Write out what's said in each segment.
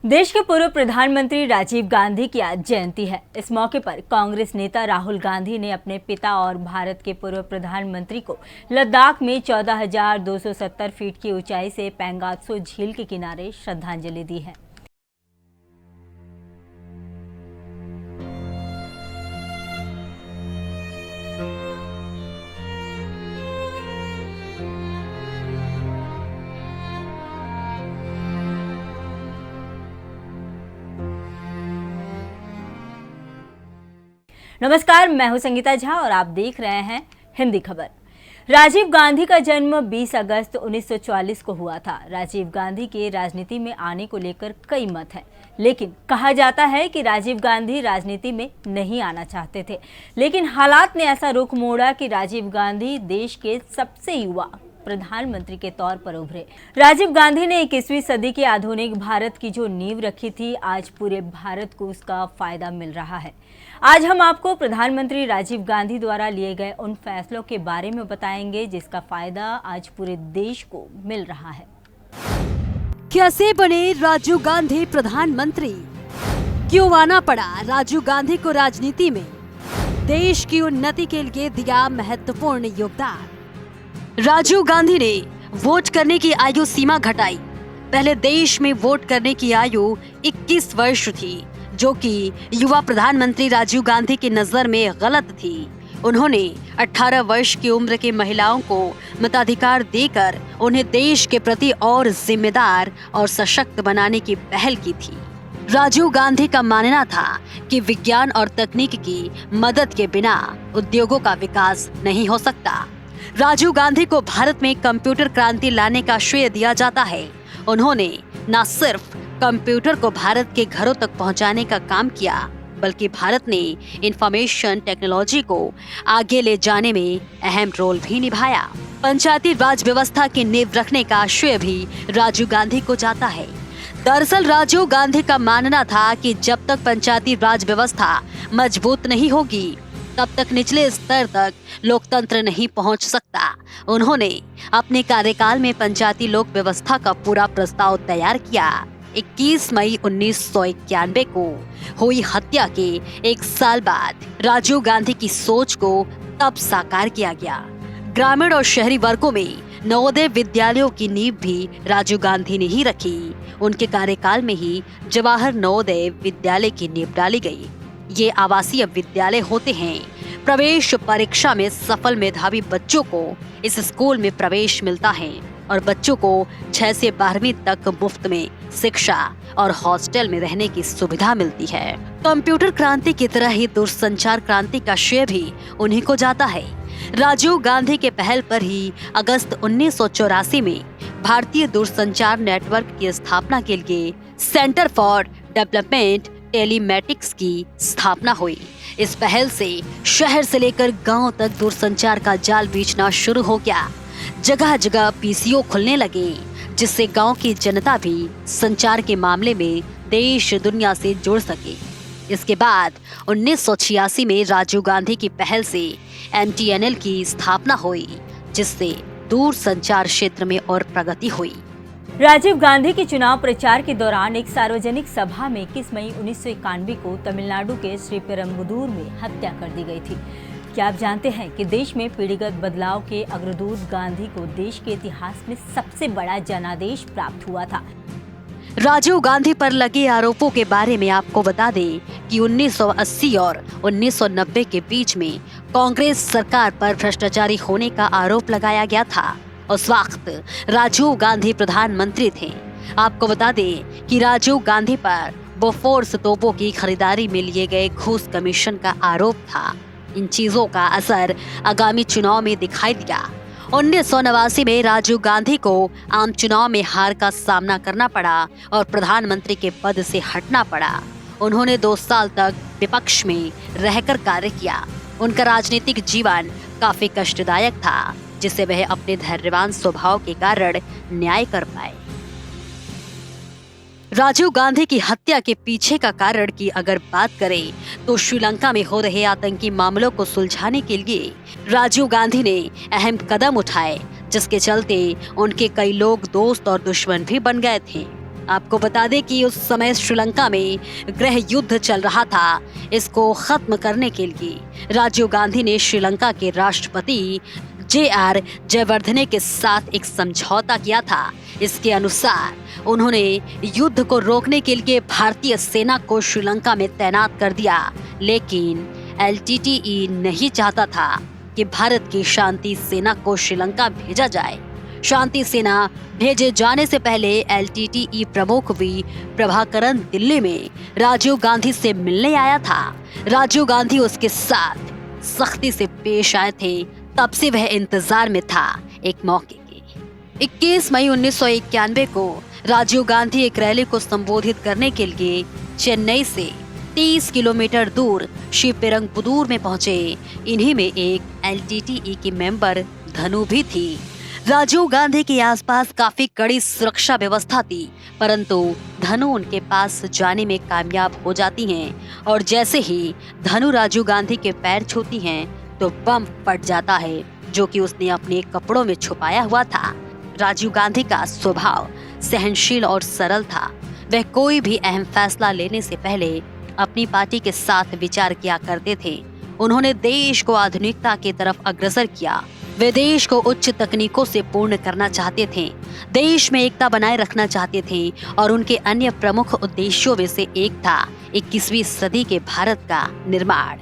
देश के पूर्व प्रधानमंत्री राजीव गांधी की आज जयंती है। इस मौके पर कांग्रेस नेता राहुल गांधी ने अपने पिता और भारत के पूर्व प्रधानमंत्री को लद्दाख में 14,270 फीट की ऊंचाई से पैंगात्सो झील के किनारे श्रद्धांजलि दी है। नमस्कार, मैं हूं संगीता झा और आप देख रहे हैं हिंदी खबर। राजीव गांधी का जन्म 20 अगस्त 1944 को हुआ था। राजीव गांधी के राजनीति में आने को लेकर कई मत हैं, लेकिन कहा जाता है कि राजीव गांधी राजनीति में नहीं आना चाहते थे, लेकिन हालात ने ऐसा रुख मोड़ा कि राजीव गांधी देश के सबसे युवा प्रधानमंत्री के तौर पर उभरे। राजीव गांधी ने 21वीं सदी के आधुनिक भारत की जो नींव रखी थी, आज पूरे भारत को उसका फायदा मिल रहा है। आज हम आपको प्रधानमंत्री राजीव गांधी द्वारा लिए गए उन फैसलों के बारे में बताएंगे जिसका फायदा आज पूरे देश को मिल रहा है। कैसे बने राजीव गांधी प्रधानमंत्री? क्यों आना पड़ा राजीव गांधी को राजनीति में? देश की उन्नति के लिए दिया महत्वपूर्ण योगदान। राजीव गांधी ने वोट करने की आयु सीमा घटाई। पहले देश में वोट करने की आयु 21 वर्ष थी, जो कि युवा प्रधानमंत्री राजीव गांधी की नजर में गलत थी। उन्होंने 18 वर्ष की उम्र की महिलाओं को मताधिकार देकर उन्हें देश के प्रति और जिम्मेदार और सशक्त बनाने की पहल की थी। राजीव गांधी का मानना था कि विज्ञान और तकनीक की मदद के बिना उद्योगों का विकास नहीं हो सकता। राजीव गांधी को भारत में कंप्यूटर क्रांति लाने का श्रेय दिया जाता है। उन्होंने न सिर्फ कंप्यूटर को भारत के घरों तक पहुंचाने का काम किया, बल्कि भारत ने इंफॉर्मेशन टेक्नोलॉजी को आगे ले जाने में अहम रोल भी निभाया। पंचायती राज व्यवस्था की नींव रखने का श्रेय भी राजीव गांधी को जाता है। दरअसल राजीव गांधी का मानना था कि जब तक पंचायती राज व्यवस्था मजबूत नहीं होगी, तब तक निचले स्तर तक लोकतंत्र नहीं पहुंच सकता। उन्होंने अपने कार्यकाल में पंचायती लोक व्यवस्था का पूरा प्रस्ताव तैयार किया। 21 मई 1991 को हुई हत्या के एक साल बाद राजीव गांधी की सोच को तब साकार किया गया। ग्रामीण और शहरी वर्गों में नवोदय विद्यालयों की नींव भी राजीव गांधी ने ही रखी। उनके कार्यकाल में ही जवाहर नवोदय विद्यालय की नींव डाली गई। ये आवासीय विद्यालय होते हैं। प्रवेश परीक्षा में सफल मेधावी बच्चों को इस स्कूल में प्रवेश मिलता है और बच्चों को 6 से 12वीं तक मुफ्त में शिक्षा और हॉस्टल में रहने की सुविधा मिलती है। कंप्यूटर क्रांति की तरह ही दूरसंचार क्रांति का श्रेय भी उन्हीं को जाता है। राजीव गांधी के पहल पर ही अगस्त 1984 में भारतीय दूरसंचार नेटवर्क की स्थापना के लिए सेंटर फॉर डेवलपमेंट टेलीमेटिक्स की स्थापना हुई। इस पहल से शहर से लेकर गांव तक दूरसंचार का जाल बिछना शुरू हो गया। जगह जगह पीसीओ खुलने लगे, जिससे गांव की जनता भी संचार के मामले में देश दुनिया से जुड़ सके। इसके बाद 1986 में राजीव गांधी की पहल से MTNL की स्थापना हुई, जिससे दूर संचार क्षेत्र में और प्रगति हुई। राजीव गांधी के चुनाव प्रचार के दौरान एक सार्वजनिक सभा में 21 मई 1991 को तमिलनाडु के श्रीपेरुम्बदूर में हत्या कर दी गई थी। क्या आप जानते हैं कि देश में पीढ़ीगत बदलाव के अग्रदूत गांधी को देश के इतिहास में सबसे बड़ा जनादेश प्राप्त हुआ था। राजीव गांधी पर लगे आरोपों के बारे में आपको बता दें कि 1980 और 1990 के बीच में कांग्रेस सरकार पर भ्रष्टाचारी होने का आरोप लगाया गया था। उस वक्त राजीव गांधी प्रधानमंत्री थे। आपको बता दें कि राजीव गांधी पर बोफोर्स तोपों की खरीदारी में लिए गए घूस कमीशन का आरोप था। इन चीजों का असर आगामी चुनाव में दिखाई दिया। 1989 में राजीव गांधी को आम चुनाव में हार का सामना करना पड़ा और प्रधानमंत्री के पद से हटना पड़ा। उन्होंने 2 साल तक विपक्ष में रहकर कार्य किया। उनका राजनीतिक जीवन काफी कष्टदायक था, जिसे वह अपने धैर्यवान स्वभाव के कारण न्याय कर पाए। राजीव गांधी की हत्या के पीछे का कारण की अगर बात करें तो श्रीलंका में हो रहे आतंकी मामलों को सुलझाने के लिए राजीव गांधी ने अहम कदम उठाए, जिसके चलते उनके कई लोग दोस्त और दुश्मन भी बन गए थे। आपको बता दें कि उस समय श्रीलंका में गृह युद्ध चल रहा था। इसको खत्म करने के लिए राजीव गांधी ने श्रीलंका के राष्ट्रपति JR जयवर्धने के साथ एक समझौता किया था। इसके अनुसार उन्होंने युद्ध को रोकने के लिए भारतीय सेना को श्रीलंका में तैनात कर दिया, लेकिन LTTE नहीं चाहता था कि भारत की शांति सेना को श्रीलंका भेजा जाए। शांति सेना भेजे जाने से पहले LTTE प्रमुख वी प्रभाकरन दिल्ली में राजीव गांधी से मिलने आया था। राजीव गांधी उसके साथ सख्ती से पेश आए थे। तब से वह इंतजार में था एक मौके के। 21 मई 1991 को राजीव गांधी एक रैली को संबोधित करने के लिए चेन्नई से 30 किलोमीटर दूर श्रीपेरंगपुदूर में पहुंचे। इन्हीं में एक LTTE की मेंबर धनु भी थी। राजीव गांधी के आसपास काफी कड़ी सुरक्षा व्यवस्था थी, परंतु धनु उनके पास जाने में कामयाब हो जाती हैं और जैसे ही धनु राजीव गांधी के पैर छूती हैं तो बम फट जाता है, जो कि उसने अपने कपड़ों में छुपाया हुआ था। राजीव गांधी का स्वभाव सहनशील और सरल था। वह कोई भी अहम फैसला लेने से पहले अपनी पार्टी के साथ विचार किया करते थे। उन्होंने देश को आधुनिकता की तरफ अग्रसर किया। वे देश को उच्च तकनीकों से पूर्ण करना चाहते थे, देश में एकता बनाए रखना चाहते थे और उनके अन्य प्रमुख उद्देश्यों में से एक था 21वीं सदी के भारत का निर्माण।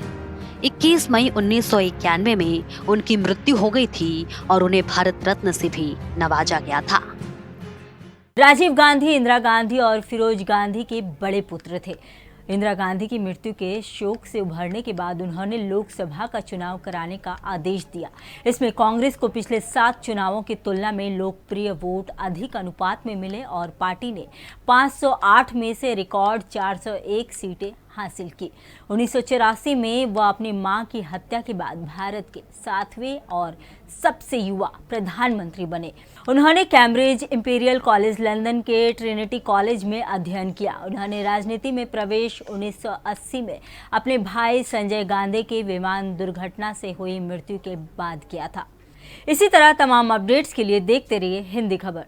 21 मई 1991 में उनकी मृत्यु हो गई थी और उन्हें भारत रत्न से भी नवाजा गया था। राजीव गांधी इंदिरा गांधी और फिरोज गांधी के बड़े पुत्र थे। इंदिरा गांधी की मृत्यु के शोक से उभरने के बाद उन्होंने लोकसभा का चुनाव कराने का आदेश दिया। इसमें कांग्रेस को पिछले 7 चुनावों की तुलना में लोकप्रिय वोट अधिक अनुपात में मिले और पार्टी ने 508 में से रिकॉर्ड 401 सीटें हासिल की। 1984 में वह अपनी मां की हत्या के बाद भारत के 7वें और सबसे युवा प्रधानमंत्री बने। उन्होंने कैम्ब्रिज, इंपीरियल कॉलेज लंदन के ट्रिनिटी कॉलेज में अध्ययन किया। उन्होंने राजनीति में प्रवेश 1980 में अपने भाई संजय गांधी के विमान दुर्घटना से हुई मृत्यु के बाद किया था। इसी तरह तमाम अपडेट्स के लिए देखते रहिए हिंदी खबर।